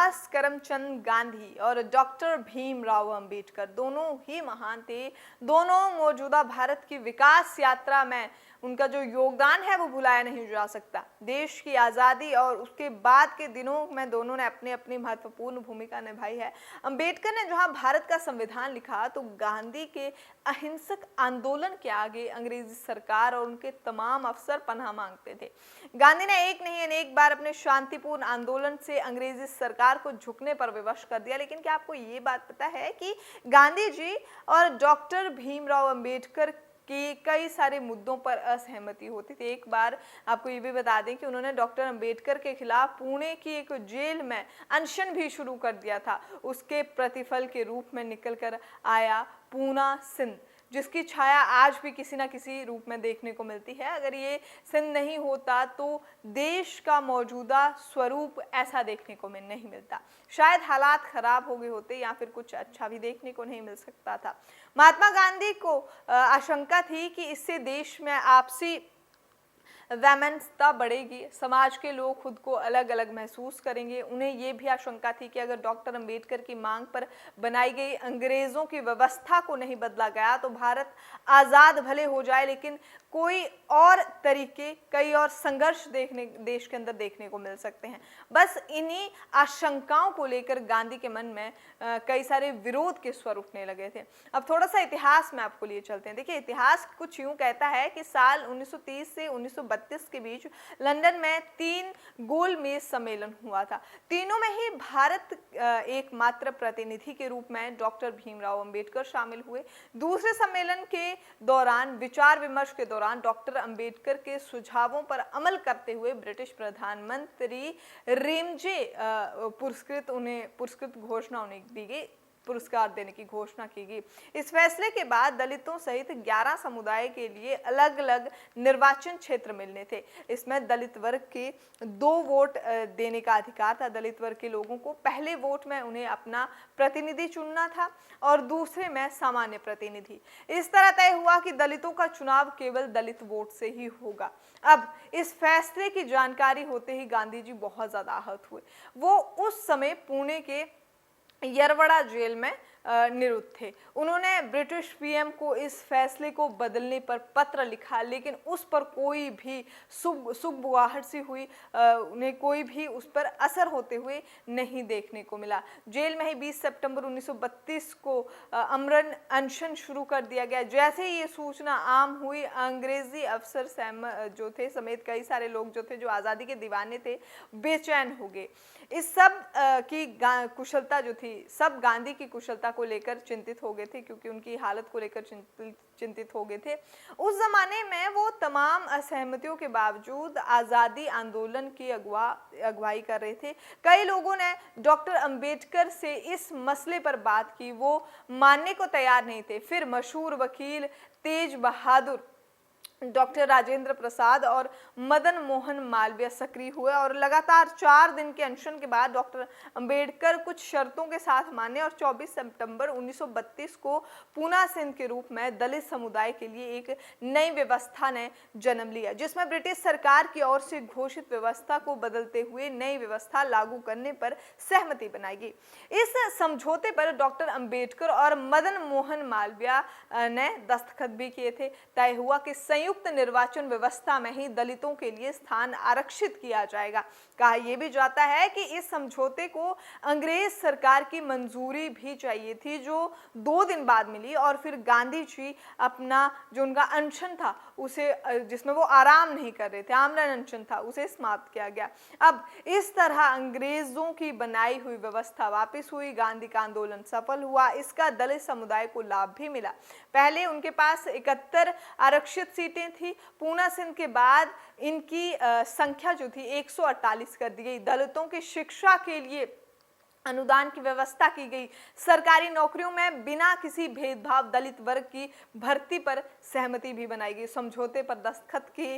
मोहनदास करमचंद गांधी और डॉक्टर भीमराव अंबेडकर दोनों ही महान थे। दोनों मौजूदा भारत की विकास यात्रा में उनका जो योगदान है वो भुलाया नहीं जा सकता। देश की आज़ादी और उसके बाद के दिनों में दोनों ने अपनी अपनी महत्वपूर्ण भूमिका निभाई है। अंबेडकर ने जहां भारत का संविधान लिखा तो गांधी के अहिंसक आंदोलन के आगे अंग्रेजी सरकार और उनके तमाम अफसर पनाह मांगते थे। गांधी ने एक नहीं अनेक बार अपने शांतिपूर्ण आंदोलन से अंग्रेजी सरकार को झुकने पर विवश कर दिया। लेकिन क्या आपको ये बात पता है कि गांधी जी और डॉक्टर भीमराव अंबेडकर कि कई सारे मुद्दों पर असहमति होती थी। एक बार आपको ये भी बता दें कि उन्होंने डॉक्टर अंबेडकर के खिलाफ पुणे की एक जेल में अनशन भी शुरू कर दिया था। उसके प्रतिफल के रूप में निकल कर आया पूना सिंध, जिसकी छाया आज भी किसी न किसी रूप में देखने को मिलती है। अगर ये सिंध नहीं होता तो देश का मौजूदा स्वरूप ऐसा देखने को नहीं मिलता। शायद हालात खराब हो गए होते या फिर कुछ अच्छा भी देखने को नहीं मिल सकता था। महात्मा गांधी को आशंका थी कि इससे देश में आपसी वैमनस्यता बढ़ेगी, समाज के लोग खुद को अलग अलग महसूस करेंगे। उन्हें ये भी आशंका थी कि अगर डॉक्टर अंबेडकर की मांग पर बनाई गई अंग्रेजों की व्यवस्था को नहीं बदला गया तो भारत आज़ाद भले हो जाए लेकिन कोई और तरीके, कई और संघर्ष देश के अंदर देखने को मिल सकते हैं। बस इन्हीं आशंकाओं को लेकर गांधी के मन में कई सारे विरोध के स्वर उठने लगे थे। अब थोड़ा सा इतिहास में आपको लिए चलते हैं। देखिए, इतिहास कुछ यूं कहता है कि साल 1930 से 1932 के बीच लंदन में 3 गोलमेज सम्मेलन हुआ था। तीनों में ही भारत एकमात्र प्रतिनिधि के रूप में डॉक्टर भीमराव अंबेडकर शामिल हुए। दूसरे सम्मेलन के दौरान विचार विमर्श के दौरान डॉक्टर अंबेडकर के सुझावों पर अमल करते हुए ब्रिटिश प्रधानमंत्री रेमजे पुरस्कृत घोषणा उन्हें दी गई, पुरस्कार देने की घोषणा की गई। इस फैसले के बाद दलितों सहित 11 समुदाय के लिए अलग अलग निर्वाचन क्षेत्र मिलने थे। इसमें दलित वर्ग के 2 वोट देने का अधिकार था। दलित वर्ग के लोगों को पहले वोट में उन्हें अपना प्रतिनिधि चुनना था और दूसरे में सामान्य प्रतिनिधि। इस तरह तय हुआ कि दलितों का चुनाव केवल दलित वोट से ही होगा। अब इस फैसले की जानकारी होते ही गांधी जी बहुत ज्यादा आहत हुए। वो उस समय पुणे के यरवड़ा जेल में निरुद्ध थे। उन्होंने ब्रिटिश पीएम को इस फैसले को बदलने पर पत्र लिखा, लेकिन उस पर कोई भी सुगबुगाहट सी हुई, उन्हें कोई भी उस पर असर होते हुए नहीं देखने को मिला। जेल में ही 20 सितंबर 1932 को अमरण अनशन शुरू कर दिया गया। जैसे ही ये सूचना आम हुई, अंग्रेजी अफसर जो थे समेत कई सारे लोग जो थे, जो आज़ादी के दीवाने थे, बेचैन हो गए। इस सब की कुशलता जो थी, सब गांधी की कुशलता को लेकर चिंतित हो गए थे, क्योंकि उनकी हालत को लेकर चिंतित हो गए थे। उस जमाने में वो तमाम असहमतियों के बावजूद आज़ादी आंदोलन की अगुवाई कर रहे थे। कई लोगों ने डॉक्टर अंबेडकर से इस मसले पर बात की, वो मानने को तैयार नहीं थे। फिर मशहूर वकील तेज बहादुर, डॉक्टर राजेंद्र प्रसाद और मदन मोहन मालवीय सक्रिय हुए और लगातार 4 दिन के अनशन के बाद डॉक्टर अंबेडकर कुछ शर्तों के साथ माने और 24 सितंबर 1932 को पूना सिंध के रूप में दलित समुदाय के लिए एक नई व्यवस्था ने जन्म लिया, जिसमें ब्रिटिश सरकार की ओर से घोषित व्यवस्था को बदलते हुए नई व्यवस्था लागू करने पर सहमति बनाई गई। इस समझौते पर डॉक्टर अंबेडकर और मदन मोहन मालवीय ने दस्तखत भी किए थे। तय हुआ कि संयुक्त निर्वाचन व्यवस्था में ही दलितों के लिए स्थान आरक्षित किया जाएगा। कहा यह भी जाता है कि इस समझौते को अंग्रेज सरकार की मंजूरी भी चाहिए थी, जो 2 दिन बाद मिली और फिर गांधी जी अपना जो उनका अनशन था उसे, जिसमें वो आराम नहीं कर रहे थे, आमरण अनशन था, उसे समाप्त किया गया। अब इस तरह अंग्रेजों की बनाई हुई व्यवस्था वापस हुई। गांधी का आंदोलन सफल हुआ। इसका दलित समुदाय को लाभ भी मिला। पहले उनके पास 71 आरक्षित सीटें थी। पूना सिंध के बाद इनकी संख्या जो थी 148 कर दी गई। दलितों की शिक्षा के लिए अनुदान की व्यवस्था की गई। सरकारी नौकरियों में बिना किसी भेदभाव दलित वर्ग की भर्ती पर सहमति भी बनाई गई। समझौते पर दस्तखत के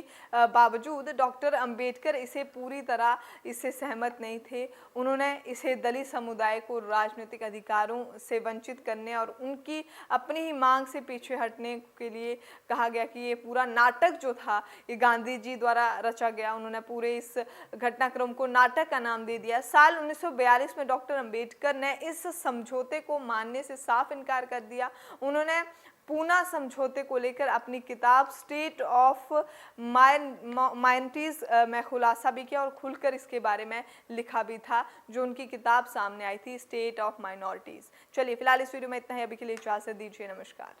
बावजूद डॉक्टर अंबेडकर इससे सहमत नहीं थे। उन्होंने इसे दलित समुदाय को राजनीतिक अधिकारों से वंचित करने और उनकी अपनी ही मांग से पीछे हटने के लिए कहा गया कि ये पूरा नाटक जो था ये गांधी जी द्वारा रचा गया। उन्होंने पूरे इस घटनाक्रम को नाटक का नाम दे दिया। साल 1942 में डॉक्टर अंबेडकर ने इस समझौते को मानने से साफ इनकार कर दिया। उन्होंने पूना समझौते को लेकर अपनी किताब स्टेट ऑफ माइनॉरिटीज में खुलासा भी किया और खुलकर इसके बारे में लिखा भी था, जो उनकी किताब सामने आई थी, स्टेट ऑफ माइनॉरिटीज। चलिए फिलहाल इस वीडियो में इतना ही। अभी के लिए इजाजत दीजिए। नमस्कार।